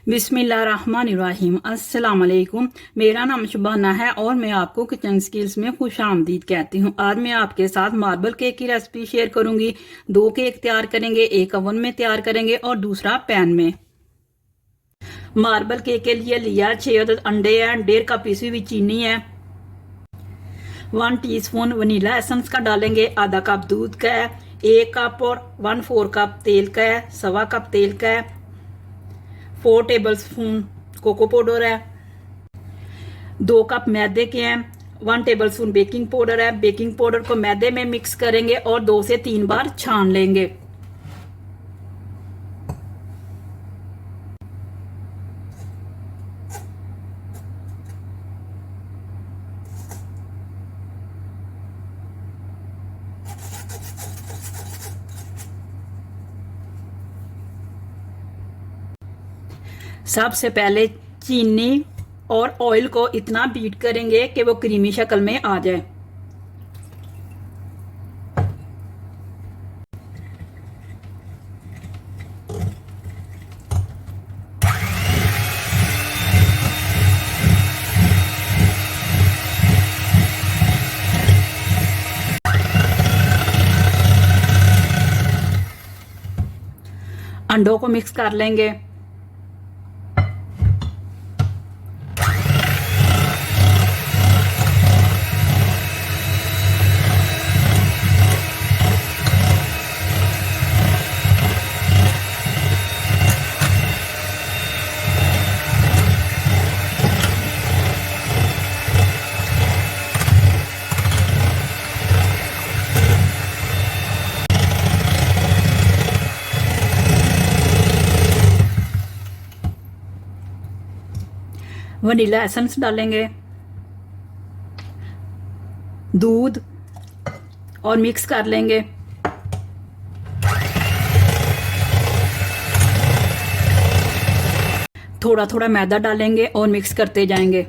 बिस्मिल्लाहिर्रहमानिर्रहीम। अस्सलाम वालेकुम। मेरा नाम शबाना है और मैं आपको किचन स्किल्स में खुश आमदीद कहती हूँ। आज मैं आपके साथ मार्बल केक की रेसिपी शेयर करूंगी। 2 केक तैयार करेंगे, एक ओवन में तैयार करेंगे और दूसरा पैन में। मार्बल केक के लिए लिया 6 अदद अंडे हैं, 1.5 कप पीसी हुई चीनी है, 1 टीस्पून वनीला एसेंस का डालेंगे, आधा कप दूध का है, 1 कप और 1/4 कप तेल का है, 1/4 कप तेल का है, 4 टेबल स्पून कोको पाउडर है, 2 कप मैदे के हैं, 1 टेबल स्पून बेकिंग पाउडर है। बेकिंग पाउडर को मैदे में मिक्स करेंगे और 2 से 3 बार छान लेंगे। सबसे पहले चीनी और ऑयल को इतना बीट करेंगे कि वो क्रीमी शक्ल में आ जाए। अंडों को मिक्स कर लेंगे। वनीला एसेंस डालेंगे, दूध और मिक्स कर लेंगे। थोड़ा थोड़ा मैदा डालेंगे और मिक्स करते जाएंगे।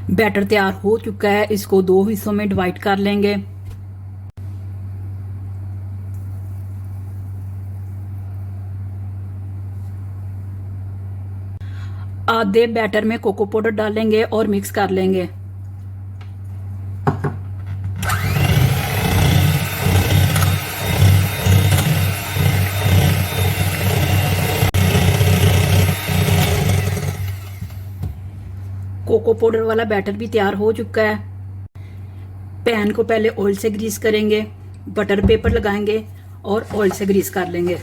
बैटर तैयार हो चुका है, इसको 2 हिस्सों में डिवाइड कर लेंगे। आधे बैटर में कोको पाउडर डालेंगे और मिक्स कर लेंगे। कोको पाउडर वाला बैटर भी तैयार हो चुका है। पैन को पहले ऑयल से ग्रीस करेंगे, बटर पेपर लगाएंगे और ऑयल से ग्रीस कर लेंगे।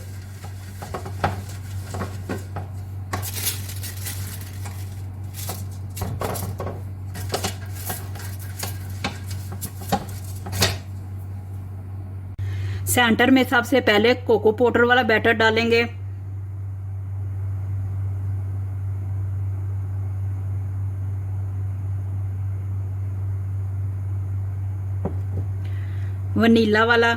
सेंटर में सबसे पहले कोको पाउडर वाला बैटर डालेंगे। वनीला वाला,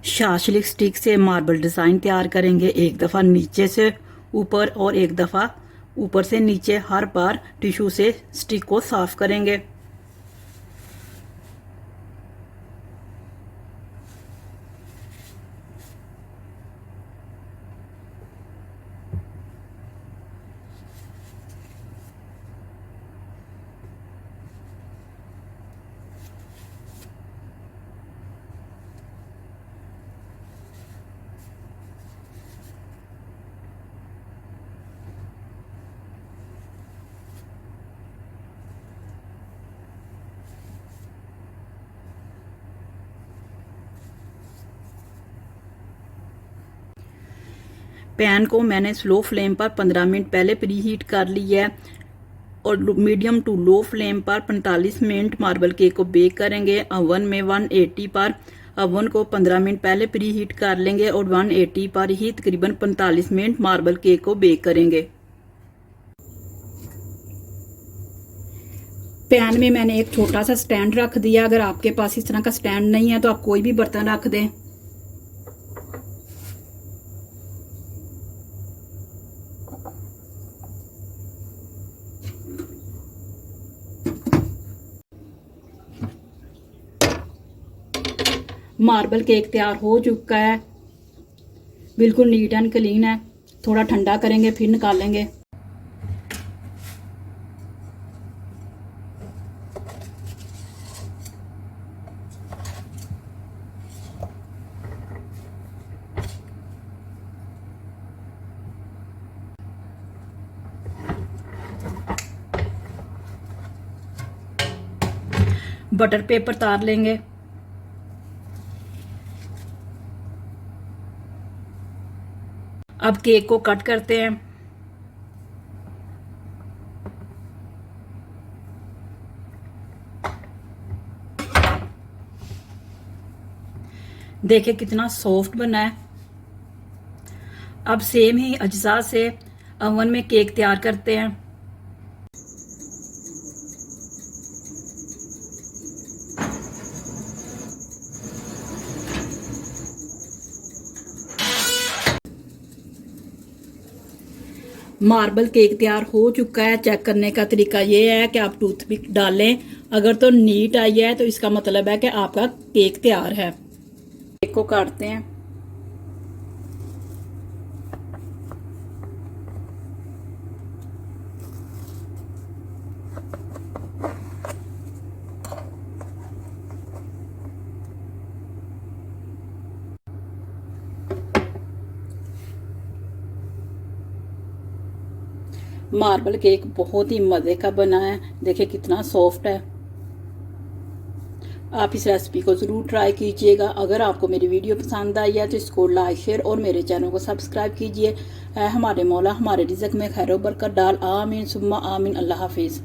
शाशलिक स्टिक से मार्बल डिज़ाइन तैयार करेंगे। एक दफ़ा नीचे से ऊपर और एक दफ़ा ऊपर से नीचे, हर बार टिश्यू से स्टिक को साफ करेंगे। पैन को मैंने स्लो फ्लेम पर 15 मिनट पहले प्री हीट कर लिया है और मीडियम टू लो फ्लेम पर 45 मिनट मार्बल केक को बेक करेंगे। ओवन में 180 पर ओवन को 15 मिनट पहले प्री हीट कर लेंगे और 180 पर ही तकरीबन 45 मिनट मार्बल केक को बेक करेंगे। पैन में मैंने एक छोटा सा स्टैंड रख दिया। अगर आपके पास इस तरह का स्टैंड नहीं है तो आप कोई भी बर्तन रख दें। मार्बल केक तैयार हो चुका है, बिल्कुल नीट एंड क्लीन है। थोड़ा ठंडा करेंगे फिर निकालेंगे। बटर पेपर तार लेंगे। अब केक को कट करते हैं। देखिए कितना सॉफ्ट बना है। अब सेम ही अज्जा से ओवन में केक तैयार करते हैं। मार्बल केक तैयार हो चुका है। चेक करने का तरीका ये है कि आप टूथपिक डालें, अगर तो नीट आई है तो इसका मतलब है कि आपका केक तैयार है। केक को काटते हैं। मार्बल केक बहुत ही मज़े का बना है। देखिए कितना सॉफ्ट है। आप इस रेसिपी को ज़रूर ट्राई कीजिएगा। अगर आपको मेरी वीडियो पसंद आई है तो इसको लाइक शेयर और मेरे चैनल को सब्सक्राइब कीजिए। हमारे मौला हमारे रिज़्क में खैर बरकत डाल। आमीन सुम्मा आमीन। अल्लाह हाफिज़।